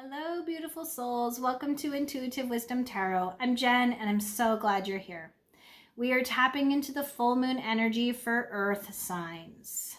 Hello, beautiful souls. Welcome to Intuitive Wisdom Tarot. I'm Jen, and I'm so glad you're here. We are tapping into the full moon energy for earth signs.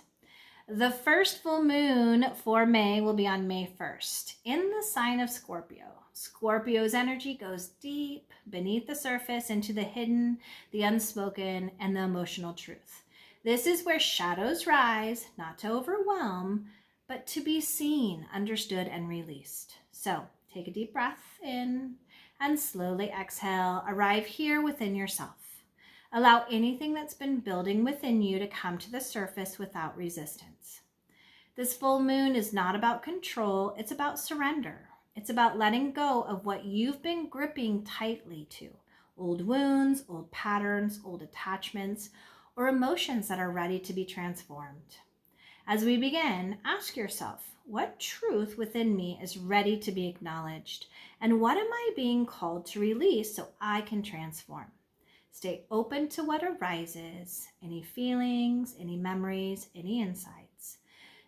The first full moon for May will be on May 1st in the sign of Scorpio. Scorpio's energy goes deep beneath the surface into the hidden, the unspoken, and the emotional truth. This is where shadows rise, not to overwhelm, but to be seen, understood, and released. So take a deep breath in and slowly exhale. Arrive here within yourself. Allow anything that's been building within you to come to the surface without resistance. This full moon is not about control, it's about surrender. It's about letting go of what you've been gripping tightly to. Old wounds, old patterns, old attachments, or emotions that are ready to be transformed. As we begin, ask yourself, what truth within me is ready to be acknowledged? And what am I being called to release so I can transform? Stay open to what arises, any feelings, any memories, any insights.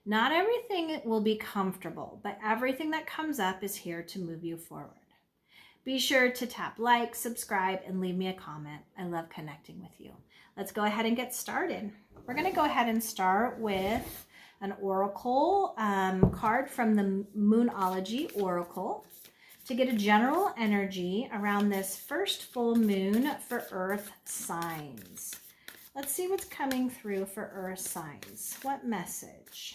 Not everything will be comfortable, but everything that comes up is here to move you forward. Be sure to tap like, subscribe, and leave me a comment. I love connecting with you. Let's go ahead and get started. We're going to go ahead and start with an oracle card from the Moonology Oracle to get a general energy around this first full moon for earth signs. Let's see what's coming through for earth signs. What message?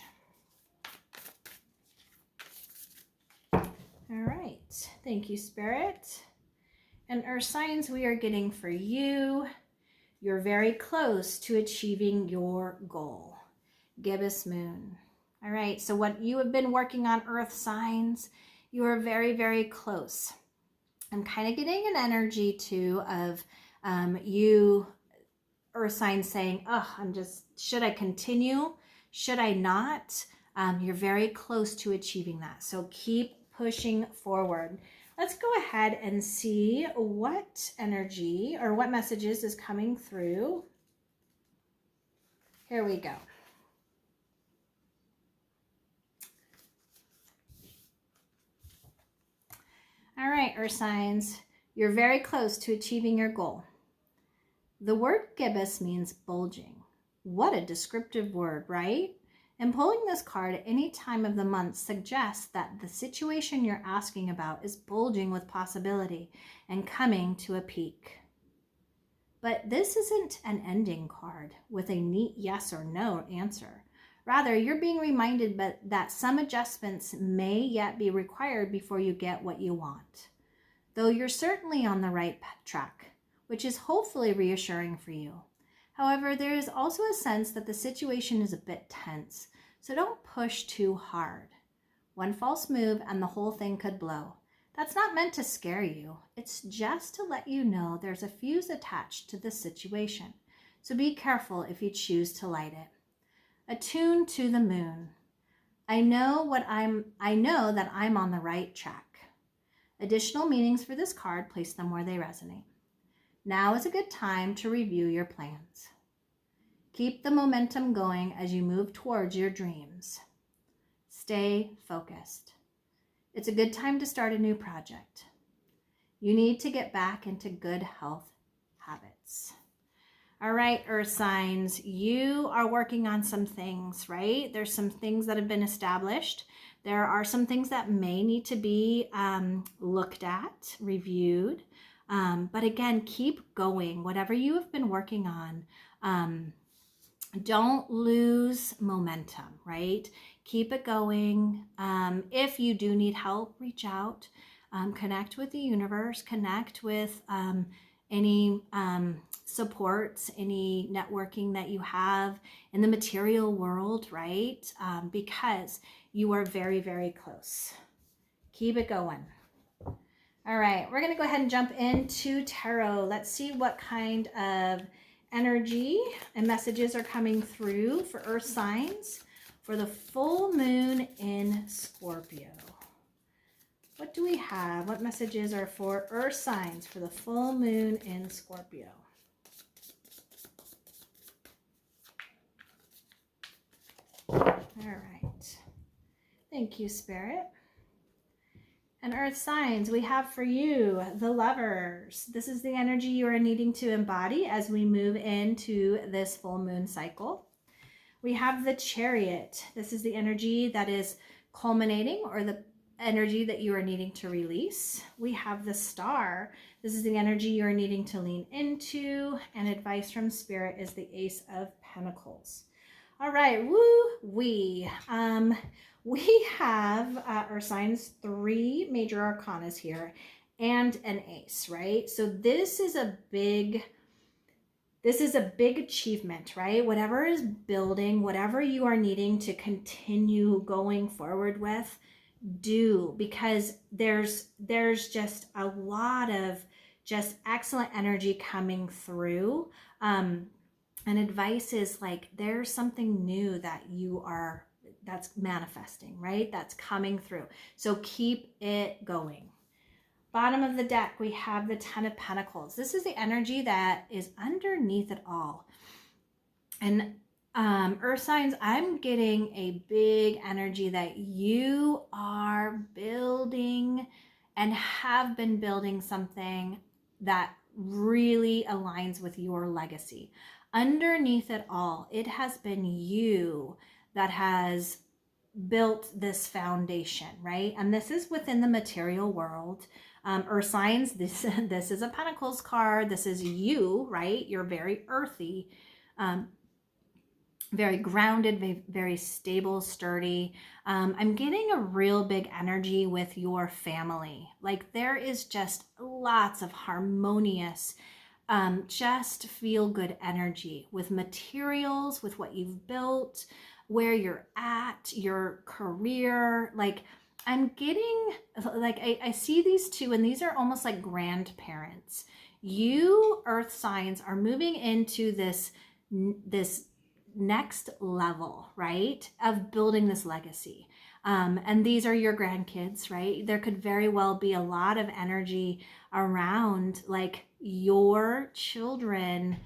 All right. Thank you, Spirit. And earth signs, we are getting for you. You're very close to achieving your goal. Gibbous moon. All right, so what you have been working on, earth signs, you are very, very close. I'm kind of getting an energy too of you earth signs saying, should I continue? Should I not? You're very close to achieving that. So keep pushing forward. Let's go ahead and see what energy or what messages is coming through. Here we go. All right, earth signs, you're very close to achieving your goal. The word gibbous means bulging. What a descriptive word, right? And pulling this card at any time of the month suggests that the situation you're asking about is bulging with possibility and coming to a peak. But this isn't an ending card with a neat yes or no answer. Rather, you're being reminded that some adjustments may yet be required before you get what you want. Though you're certainly on the right track, which is hopefully reassuring for you. However, there is also a sense that the situation is a bit tense, so don't push too hard. One false move and the whole thing could blow. That's not meant to scare you. It's just to let you know there's a fuse attached to this situation, so be careful if you choose to light it. Attuned to the moon. I know that I'm on the right track. Additional meanings for this card, place them where they resonate. Now is a good time to review your plans. Keep the momentum going as you move towards your dreams. Stay focused. It's a good time to start a new project. You need to get back into good health habits. All right, earth signs, you are working on some things, right? There's some things that have been established. There are some things that may need to be looked at, reviewed. But again, keep going. Whatever you have been working on, don't lose momentum, right? Keep it going. If you do need help, reach out. Connect with the universe. Connect with any supports, any networking that you have in the material world, right? Because you are very, very close. Keep it going. All right, we're going to go ahead and jump into tarot. Let's see what kind of energy and messages are coming through for earth signs for the full moon in Scorpio. What do we have? What messages are for earth signs for the full moon in Scorpio? All right. Thank you, Spirit. And earth signs, we have for you the Lovers. This is the energy you are needing to embody as we move into this full moon cycle. We have the Chariot. This is the energy that is culminating, or the energy that you are needing to release. We have the Star. This is the energy you are needing to lean into. And advice from Spirit is the Ace of Pentacles. All right, woo-wee. We have our signs 3 major arcanas here and an ace, right? So this is a big achievement, right? Whatever is building, whatever you are needing to continue going forward with, do, because there's just a lot of just excellent energy coming through. And advice is like, there's something new that's manifesting, right? That's coming through. So keep it going. Bottom of the deck, we have the Ten of Pentacles. This is the energy that is underneath it all. And earth signs, I'm getting a big energy that you are building and have been building something that really aligns with your legacy. Underneath it all, it has been you that has built this foundation, right? And this is within the material world. Earth signs, this is a Pentacles card. This is you, right? You're very earthy, very grounded, very stable, sturdy. I'm getting a real big energy with your family. Like there is just lots of harmonious, just feel good energy with materials, with what you've built, where you're at, your career. Like I'm getting, like I see these two, and these are almost like grandparents. You earth signs are moving into this next level, right, of building this legacy. And these are your grandkids, right? There could very well be a lot of energy around like your children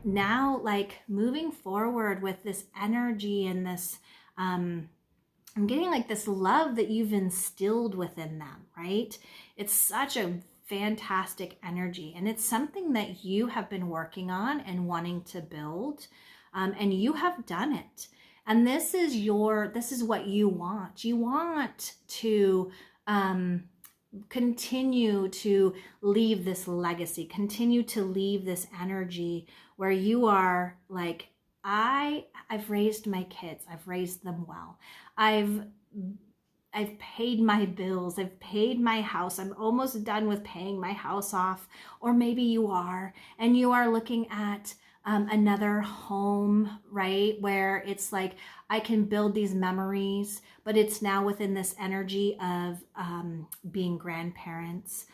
now, like moving forward with this energy and this, I'm getting like this love that you've instilled within them, right? It's such a fantastic energy, and it's something that you have been working on and wanting to build. And you have done it. And this is what you want. You want to continue to leave this legacy, continue to leave this energy where you are like, I've raised my kids. I've raised them well. I've paid my bills. I've paid my house. I'm almost done with paying my house off. Or maybe you are, and you are looking at another home, right? Where it's like, I can build these memories, but it's now within this energy of being grandparents,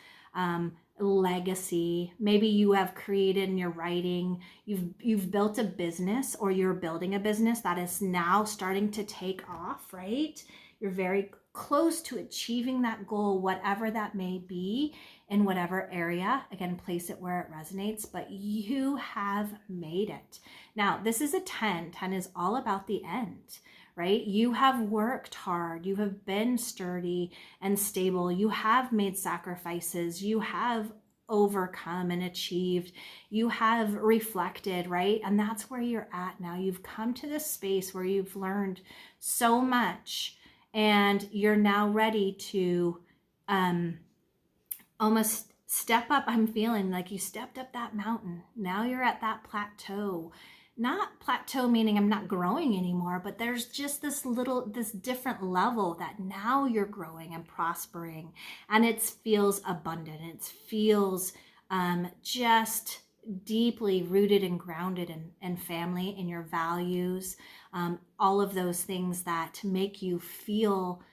legacy. Maybe you have created in your writing, you've built a business, or you're building a business that is now starting to take off, right? You're very close to achieving that goal, whatever that may be, in whatever area. Again, place it where it resonates, but you have made it. Now, this is a 10. 10 is all about the end, right? You have worked hard. You have been sturdy and stable. You have made sacrifices. You have overcome and achieved. You have reflected, right? And that's where you're at now. You've come to this space where you've learned so much, and you're now ready to almost step up. I'm feeling like you stepped up that mountain. Now you're at that plateau. Not plateau meaning I'm not growing anymore, but there's just this different level that now you're growing and prospering, and it feels abundant. It feels just deeply rooted and grounded in family, in your values, all of those things that make you feel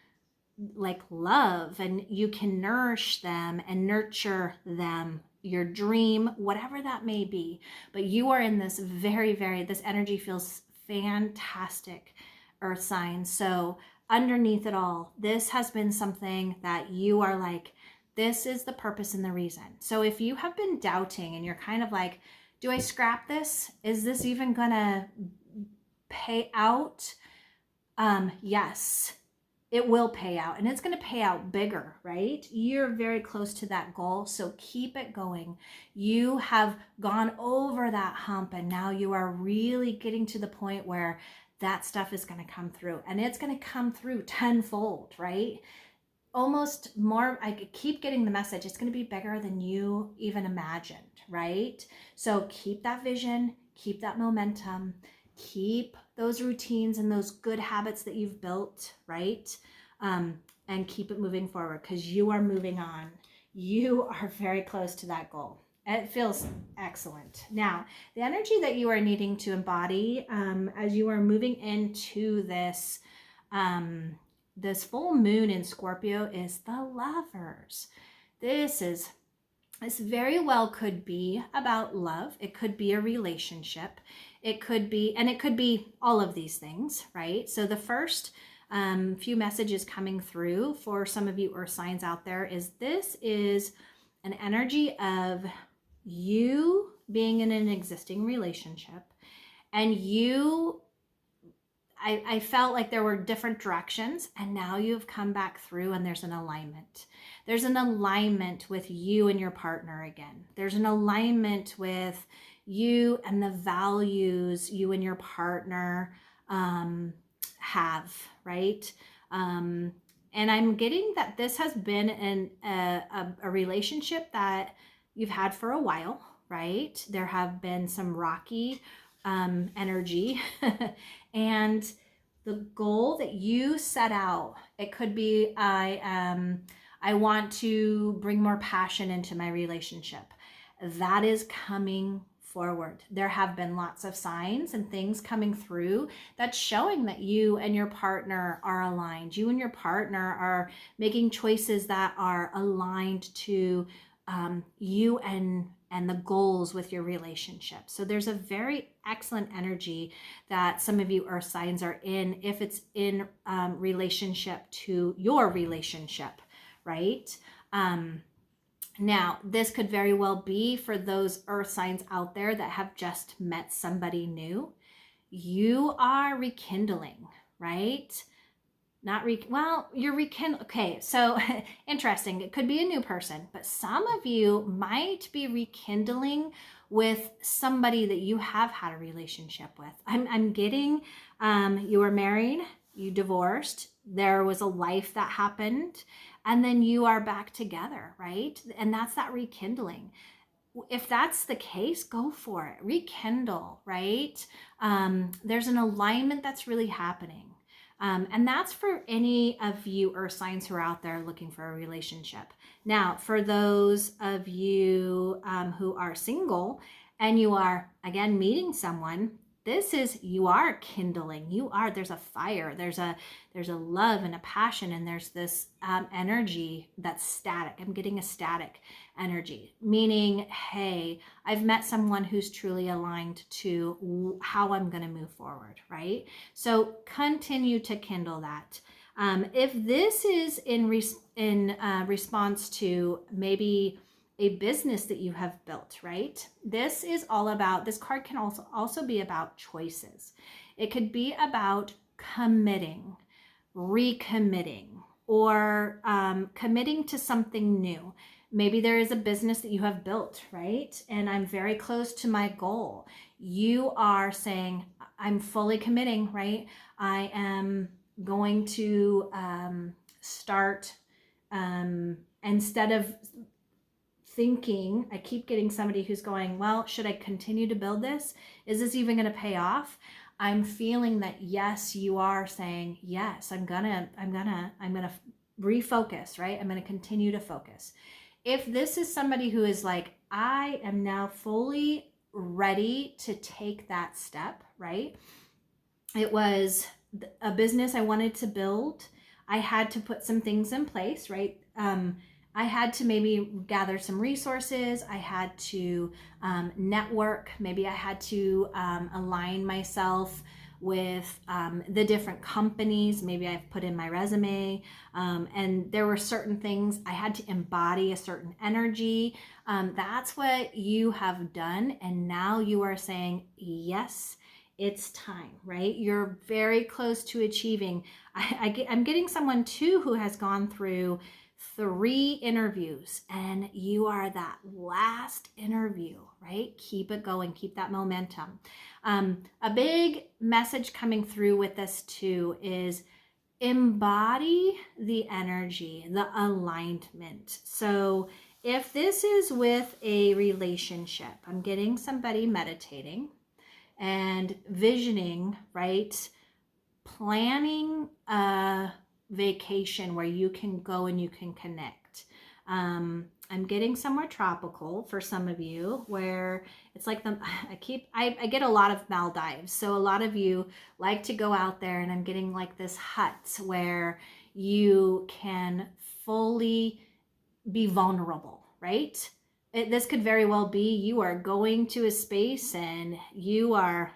like love, and you can nourish them and nurture them, your dream, whatever that may be. But you are in this this energy feels fantastic, earth signs. So underneath it all, this has been something that you are like, this is the purpose and the reason. So if you have been doubting and you're kind of like, do I scrap this? Is this even gonna pay out? Yes. it will pay out, and it's going to pay out bigger, right? You're very close to that goal, so keep it going. You have gone over that hump, and now you are really getting to the point where that stuff is going to come through, and it's going to come through tenfold, right? Almost more, I keep getting the message, it's going to be bigger than you even imagined, right? So keep that vision, keep that momentum, keep those routines and those good habits that you've built, right? And keep it moving forward, because you are moving on. You are very close to that goal. It feels excellent. Now, the energy that you are needing to embody as you are moving into this this full moon in Scorpio is the Lovers. This very well could be about love. It could be a relationship. It could be all of these things, right? So the first few messages coming through for some of you Earth signs out there is this is an energy of you being in an existing relationship, and I felt like there were different directions, and now you've come back through and there's an alignment. There's an alignment with you and your partner again. There's an alignment with you and the values you and your partner have, right? And I'm getting that this has been a relationship that you've had for a while, right? There have been some rocky energy and the goal that you set out, it could be I want to bring more passion into my relationship. That is coming forward. There have been lots of signs and things coming through that's showing that you and your partner are aligned. You and your partner are making choices that are aligned to you and the goals with your relationship. So there's a very excellent energy that some of you Earth signs are in if it's in relationship to your relationship, right? Now, this could very well be for those Earth signs out there that have just met somebody new. You are rekindling, right? You're rekindling. Okay, so interesting. It could be a new person, but some of you might be rekindling with somebody that you have had a relationship with. I'm getting, you were married, you divorced, there was a life that happened, and then you are back together, right? And that's that rekindling. If that's the case, go for it. Rekindle, right? There's an alignment that's really happening. And that's for any of you Earth signs who are out there looking for a relationship. Now, for those of you who are single and you are, again, meeting someone, you are kindling. There's a fire, there's a love and a passion, and there's this energy that's static. I'm getting a static energy, meaning, hey, I've met someone who's truly aligned to how I'm going to move forward, right? So continue to kindle that. If this is in response to maybe a business that you have built, right? This card can also be about choices. It could be about committing, recommitting, or committing to something new. Maybe there is a business that you have built, right? And I'm very close to my goal. You are saying, I'm fully committing, right? I am going to start, instead of thinking, I keep getting somebody who's going, well, should I continue to build this? Is this even going to pay off? I'm feeling that yes, you are saying, yes, I'm gonna refocus, right? I'm gonna continue to focus. If this is somebody who is like, I am now fully ready to take that step, right? It was a business I wanted to build. I had to put some things in place, right? I had to maybe gather some resources. I had to network. Maybe I had to align myself with the different companies. Maybe I've put in my resume. And there were certain things I had to embody, a certain energy. That's what you have done. And now you are saying, yes, It's time, right? You're very close to achieving. I'm getting someone too who has gone through 3 interviews, and you are that last interview, right? Keep it going, keep that momentum. A big message coming through with this too is embody the energy, the alignment. So if this is with a relationship, I'm getting somebody meditating and visioning, right? Planning a vacation where you can go and you can connect. I'm getting somewhere tropical for some of you where it's like I get a lot of Maldives. So a lot of you like to go out there, and I'm getting like this hut where you can fully be vulnerable, right? This could very well be you are going to a space and you are,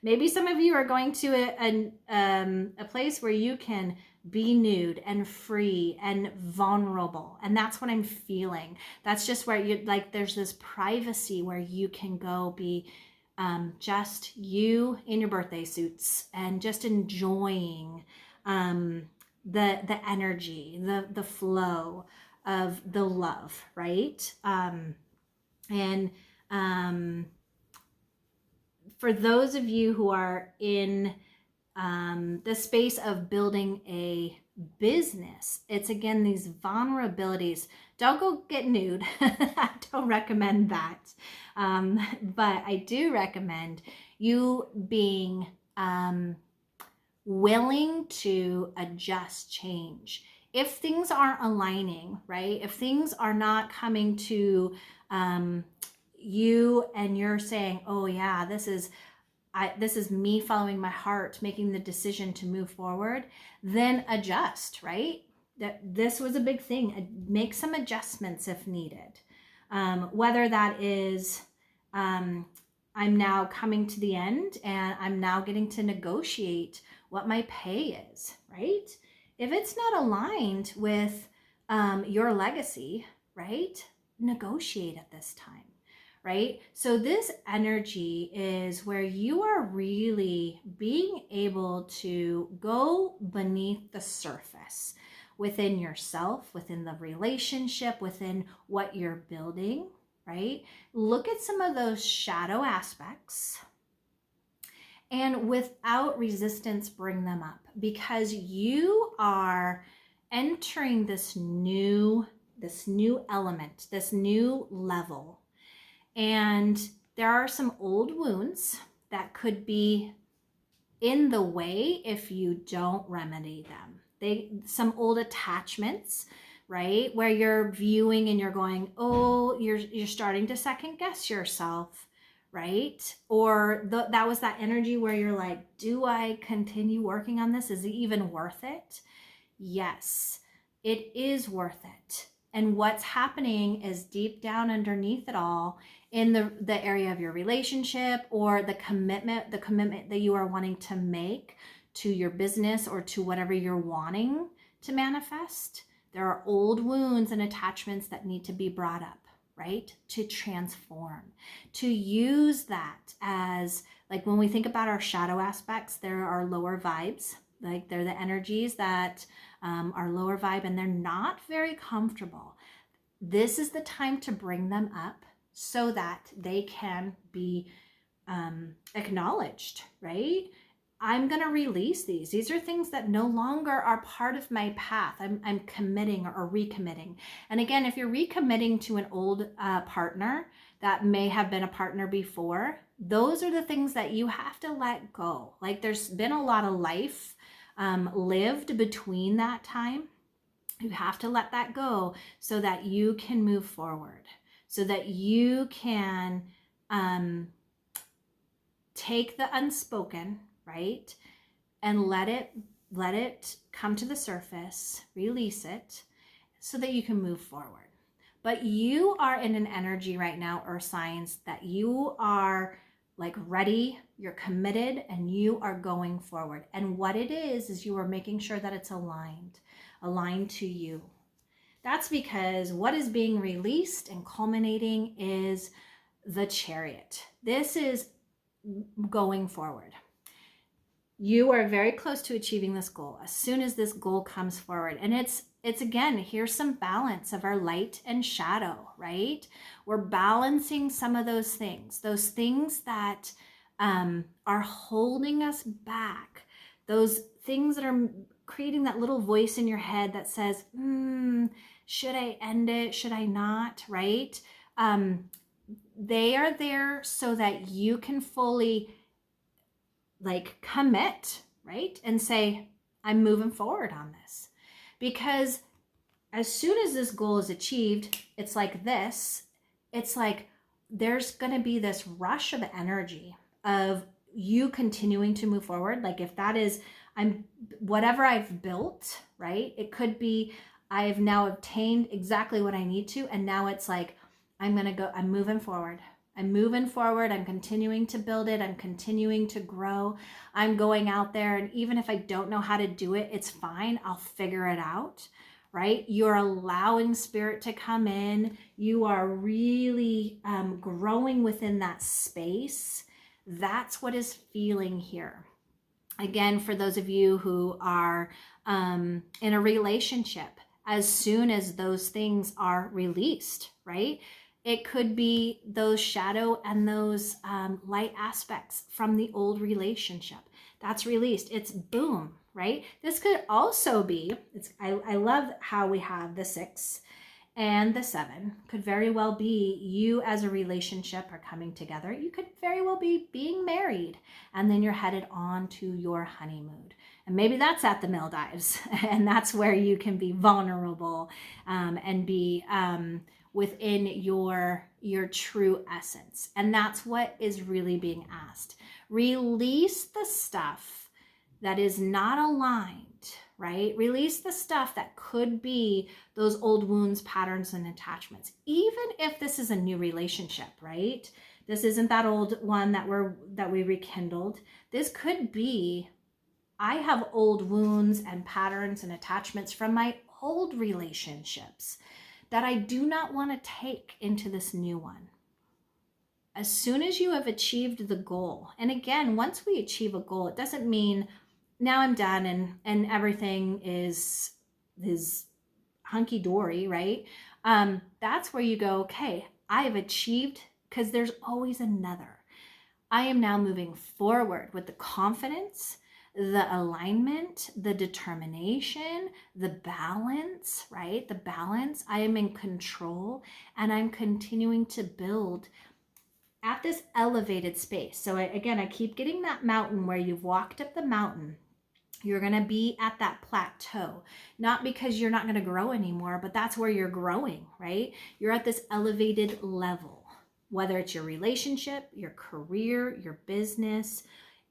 maybe some of you are going to a place where you can be nude and free and vulnerable. And that's what I'm feeling. That's just where you like, there's this privacy where you can go be just you in your birthday suits and just enjoying the energy, the flow of the love, right? And for those of you who are in the space of building a business, it's again these vulnerabilities. Don't go get nude. I don't recommend that. But I do recommend you being willing to adjust, change. If things aren't aligning, right? If things are not coming to you and you're saying, oh yeah, this is me following my heart, making the decision to move forward, then adjust, right? This was a big thing. Make some adjustments if needed. Whether that is, I'm now coming to the end and I'm now getting to negotiate what my pay is, right? If it's not aligned with your legacy, right? Negotiate at this time. Right? So this energy is where you are really being able to go beneath the surface within yourself, within the relationship, within what you're building, right? Look at some of those shadow aspects and without resistance, bring them up, because you are entering this new element, this new level. And there are some old wounds that could be in the way if you don't remedy them. Some old attachments, right? Where you're viewing and you're going, oh, you're starting to second guess yourself, right? Or that was that energy where you're like, do I continue working on this? Is it even worth it? Yes, it is worth it. And what's happening is deep down underneath it all, in the area of your relationship or the commitment that you are wanting to make to your business or to whatever you're wanting to manifest, there are old wounds and attachments that need to be brought up, right? To transform, to use that as, like when we think about our shadow aspects, there are lower vibes, like they're the energies that are lower vibe and they're not very comfortable. This is the time to bring them up so that they can be acknowledged, right? I'm going to release these. These are things that no longer are part of my path. I'm committing or recommitting. And again, if you're recommitting to an old partner that may have been a partner before, those are the things that you have to let go. Like there's been a lot of life lived between that time. You have to let that go so that you can move forward, so that you can take the unspoken, right? And let it come to the surface, release it so that you can move forward. But you are in an energy right now, Earth signs, that you are like ready, you're committed, and you are going forward. And what it is you are making sure that it's aligned to you. That's because what is being released and culminating is the Chariot. This is going forward. You are very close to achieving this goal as soon as this goal comes forward. And it's again, here's some balance of our light and shadow, right? We're balancing some of those things that are holding us back, those things that are creating that little voice in your head that says, should I end it? Should I not? Right? They are there so that you can fully commit, right? And say, I'm moving forward on this. Because as soon as this goal is achieved, it's like this. It's like there's going to be this rush of energy of you continuing to move forward. Like if that is, whatever I've built, right? It could be I've now obtained exactly what I need to. And now it's like, I'm moving forward. I'm moving forward. I'm continuing to build it. I'm continuing to grow. I'm going out there. And even if I don't know how to do it, it's fine. I'll figure it out, right? You're allowing spirit to come in. You are really growing within that space. That's what is feeling here. Again, for those of you who are in a relationship, as soon as those things are released, right? It could be those shadow and those light aspects from the old relationship. That's released. It's boom, right? This could also be, I love how we have the 6 and the 7. Could very well be you as a relationship are coming together. You could very well be being married, and then you're headed on to your honeymoon. And maybe that's at the Maldives, and that's where you can be vulnerable and be within your true essence. And that's what is really being asked. Release the stuff that is not aligned, right? Release the stuff that could be those old wounds, patterns, and attachments. Even if this is a new relationship, right? This isn't that old one that we rekindled. This could be, I have old wounds and patterns and attachments from my old relationships that I do not want to take into this new one. As soon as you have achieved the goal, and again, once we achieve a goal, it doesn't mean now I'm done and everything is hunky-dory, right? That's where you go, okay, I have achieved, because there's always another. I am now moving forward with the confidence, the alignment, the determination, the balance, right? The balance. I am in control, and I'm continuing to build at this elevated space. So I keep getting that mountain where you've walked up the mountain. You're going to be at that plateau, not because you're not going to grow anymore, but that's where you're growing, right? You're at this elevated level, whether it's your relationship, your career, your business,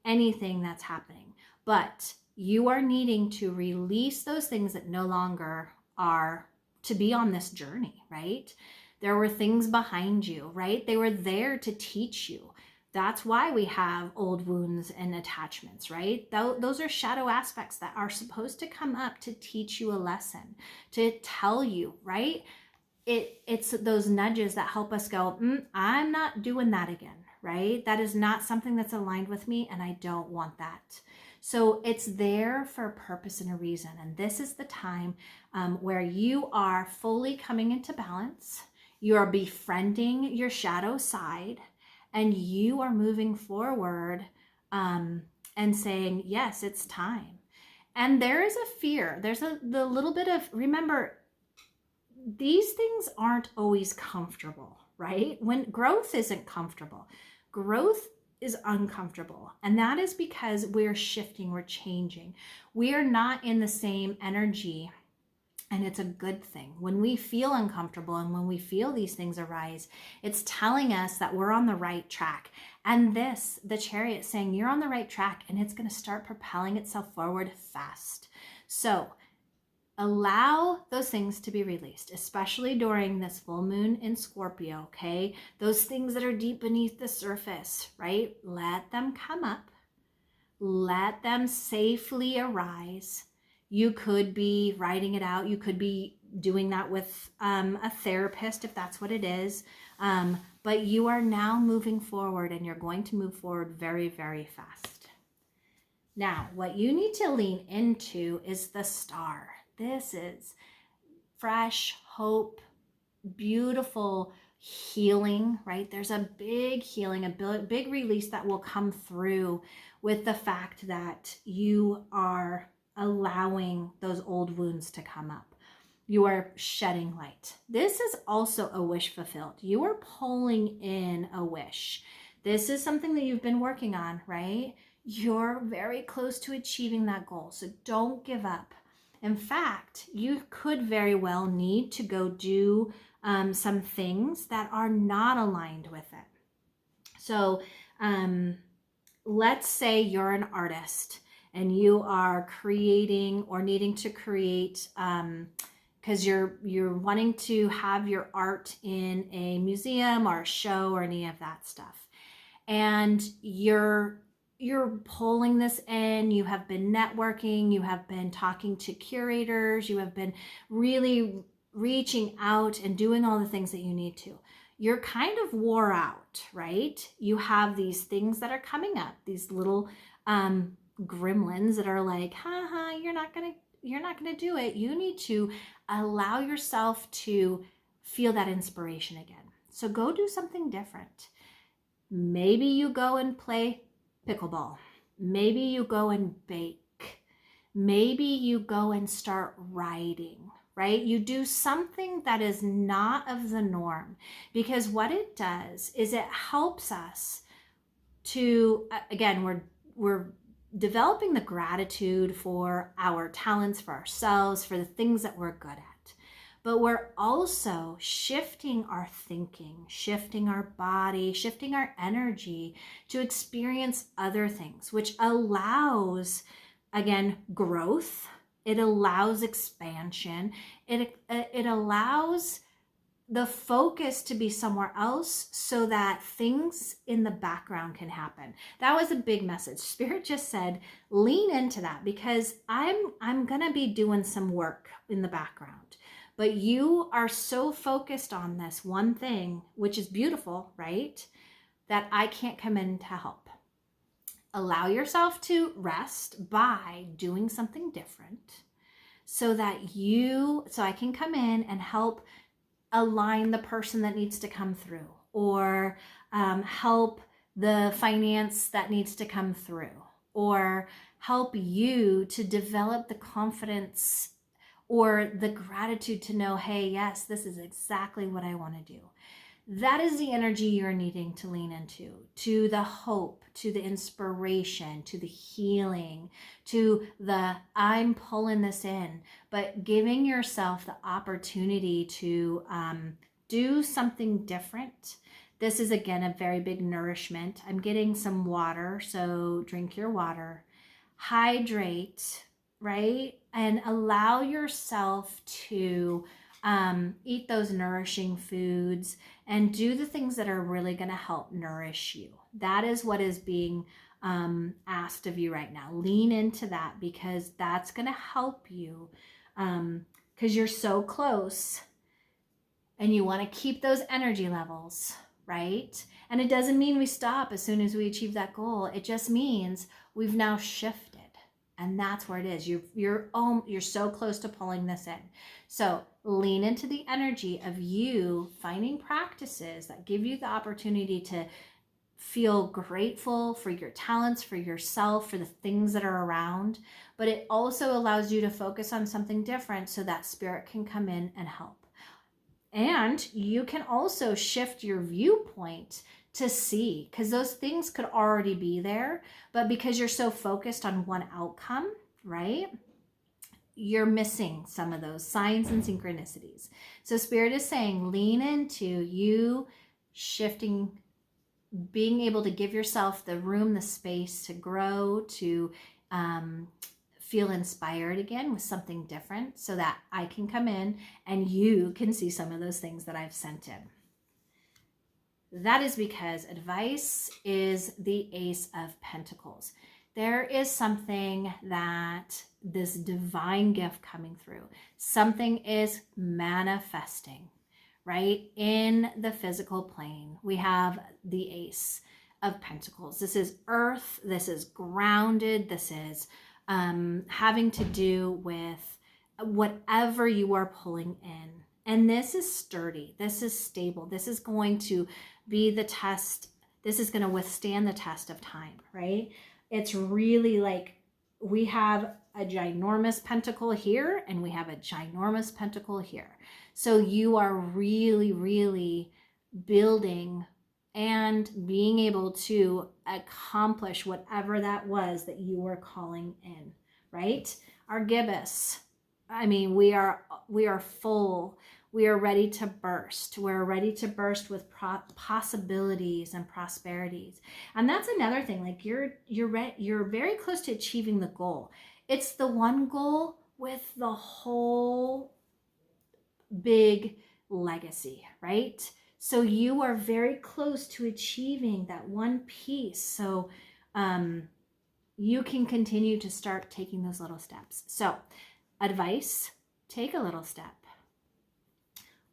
anything that's happening. But you are needing to release those things that no longer are to be on this journey, right? There were things behind you, right? They were there to teach you. That's why we have old wounds and attachments, right? Those are shadow aspects that are supposed to come up to teach you a lesson, to tell you, right? It's those nudges that help us go, I'm not doing that again, right? That is not something that's aligned with me, and I don't want that. So it's there for a purpose and a reason. And this is the time where you are fully coming into balance. You are befriending your shadow side, and you are moving forward and saying, yes, it's time. And there is a fear. There's the little bit of, remember, these things aren't always comfortable, right? When growth isn't comfortable, growth is uncomfortable. And that is because we're shifting, we're changing. We are not in the same energy. And it's a good thing. When we feel uncomfortable and when we feel these things arise, it's telling us that we're on the right track. And this, the Chariot, saying you're on the right track, and it's going to start propelling itself forward fast. So allow those things to be released, especially during this full moon in Scorpio, okay? Those things that are deep beneath the surface, right? Let them come up. Let them safely arise. You could be writing it out. You could be doing that with a therapist if that's what it is. but you are now moving forward, and you're going to move forward very, very fast. Now, what you need to lean into is the star. This is fresh hope, beautiful healing, right? There's a big healing, a big release that will come through with the fact that you are allowing those old wounds to come up. You are shedding light. This is also a wish fulfilled. You are pulling in a wish. This is something that you've been working on, right? You're very close to achieving that goal. So don't give up. In fact, you could very well need to go do some things that are not aligned with it. So let's say you're an artist and you are creating or needing to create because you're wanting to have your art in a museum or a show or any of that stuff. And you're pulling this in, you have been networking, you have been talking to curators, you have been really reaching out and doing all the things that you need to. You're kind of wore out, right? You have these things that are coming up, these little gremlins that are like, you're not gonna do it. You need to allow yourself to feel that inspiration again. So go do something different. Maybe you go and play pickleball. Maybe you go and bake. Maybe you go and start writing, right? You do something that is not of the norm, because what it does is it helps us to, again, we're developing the gratitude for our talents, for ourselves, for the things that we're good at. But we're also shifting our thinking, shifting our body, shifting our energy to experience other things, which allows, again, growth. It allows expansion. It allows the focus to be somewhere else so that things in the background can happen. That was a big message. Spirit just said, lean into that, because I'm going to be doing some work in the background. But you are so focused on this one thing, which is beautiful, right? That I can't come in to help. Allow yourself to rest by doing something different so that I can come in and help align the person that needs to come through, or help the finance that needs to come through, or help you to develop the confidence or the gratitude to know, hey, yes, this is exactly what I want to do. That is the energy you're needing to lean into, to the hope, to the inspiration, to the healing, to the I'm pulling this in, but giving yourself the opportunity to do something different. This is, again, a very big nourishment. I'm getting some water, so drink your water. Hydrate, right? And allow yourself to eat those nourishing foods and do the things that are really going to help nourish you. That is what is being asked of you right now. Lean into that, because that's going to help you, because you're so close and you want to keep those energy levels, right? And it doesn't mean we stop as soon as we achieve that goal. It just means we've now shifted. And that's where it is. You're so close to pulling this in. So lean into the energy of you finding practices that give you the opportunity to feel grateful for your talents, for yourself, for the things that are around. But it also allows you to focus on something different so that spirit can come in and help. And you can also shift your viewpoint to see, because those things could already be there, but because you're so focused on one outcome, right? You're missing some of those signs and synchronicities. So Spirit is saying, lean into you shifting, being able to give yourself the room, the space to grow, to feel inspired again with something different, so that I can come in and you can see some of those things that I've sent in. That is because advice is the Ace of Pentacles. There is something that this divine gift coming through. Something is manifesting, right? In the physical plane, we have the Ace of Pentacles. This is earth. This is grounded. This is having to do with whatever you are pulling in. And this is sturdy. This is stable. This is going to be the test. This is going to withstand the test of time, right? It's really like we have a ginormous pentacle here and we have a ginormous pentacle here. So you are really, really building and being able to accomplish whatever that was that you were calling in, right? Our gibbous, I mean, we are full. We are ready to burst. We're ready to burst with possibilities and prosperities. And that's another thing. Like you're very close to achieving the goal. It's the one goal with the whole big legacy, right? So you are very close to achieving that one piece. So you can continue to start taking those little steps. So advice, take a little step.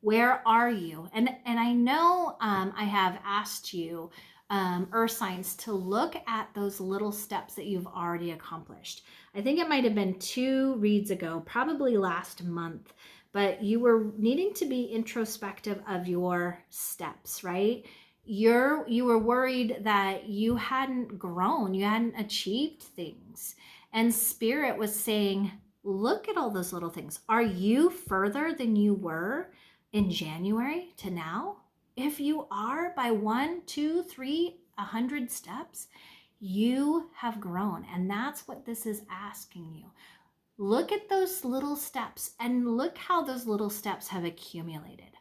Where are you? And I know I have asked you, earth signs, to look at those little steps that you've already accomplished. I think it might have been 2 reads ago, probably last month, but you were needing to be introspective of your steps, right? You were worried that you hadn't grown, you hadn't achieved things. And Spirit was saying, look at all those little things. Are you further than you were in January to now? If you are by 1, 2, 3, 100 steps, you have grown. And that's what this is asking you. Look at those little steps and look how those little steps have accumulated.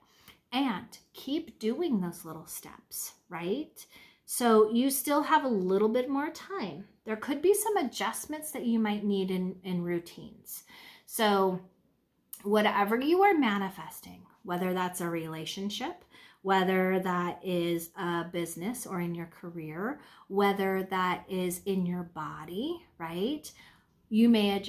And keep doing those little steps, right? So you still have a little bit more time. There could be some adjustments that you might need in routines. So whatever you are manifesting, whether that's a relationship, whether that is a business or in your career, whether that is in your body, right? You may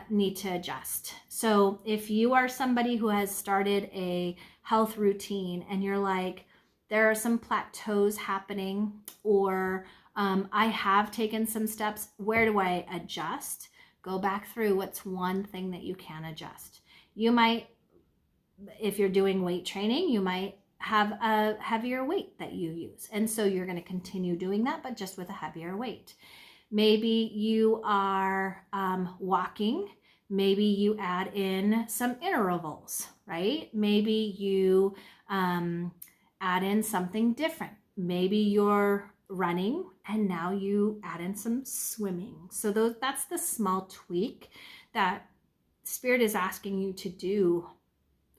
need to adjust. So if you are somebody who has started a health routine and you're like, there are some plateaus happening, or I have taken some steps, where do I adjust? Go back through what's one thing that you can adjust. You might, if you're doing weight training, you might have a heavier weight that you use. And so you're going to continue doing that, but just with a heavier weight. Maybe you are walking. Maybe you add in some intervals, right? Maybe you add in something different. Maybe you're running and now you add in some swimming. So that's the small tweak that Spirit is asking you to do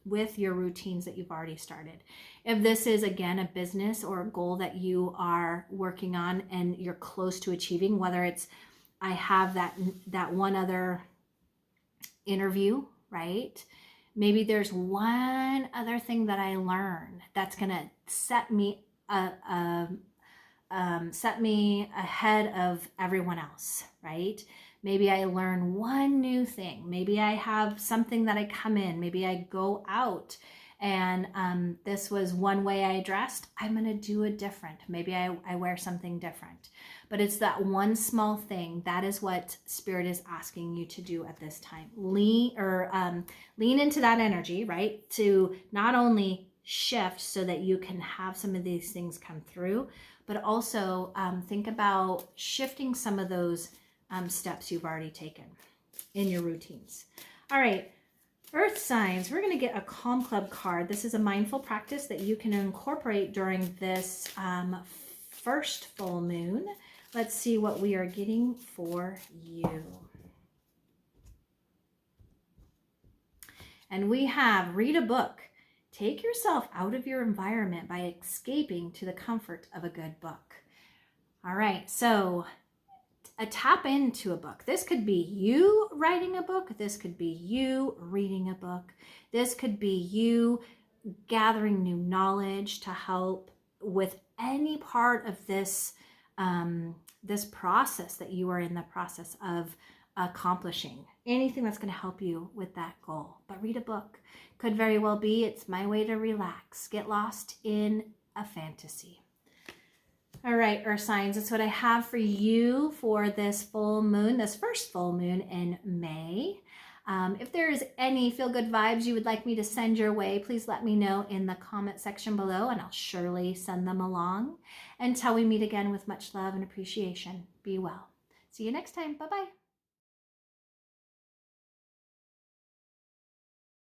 with your routines that you've already started. If this is, again, a business or a goal that you are working on and you're close to achieving, whether it's, I have that one other interview, right? Maybe there's one other thing that I learned that's going to set me ahead of everyone else, right? Maybe I learn one new thing. Maybe I have something that I come in. Maybe I go out and this was one way I dressed. I'm going to do it different. Maybe I wear something different. But it's that one small thing. That is what Spirit is asking you to do at this time. Lean into that energy, right? To not only shift so that you can have some of these things come through, but also think about shifting some of those steps you've already taken in your routines. All right, Earth signs, we're going to get a Calm Club card. This is a mindful practice that you can incorporate during this first full moon. Let's see what we are getting for you. And we have read a book. Take yourself out of your environment by escaping to the comfort of a good book. All right, so tap into a book. This could be you writing a book. This could be you reading a book. This could be you gathering new knowledge to help with any part of this this process that you are in the process of accomplishing. anything that's going to help you with that goal. But read a book. Could very well be it's my way to relax, get lost in a fantasy. All right, Earth signs, that's what I have for you for this full moon, this first full moon in May. If there's any feel-good vibes you would like me to send your way, please let me know in the comment section below, and I'll surely send them along. Until we meet again, with much love and appreciation, be well. See you next time. Bye-bye.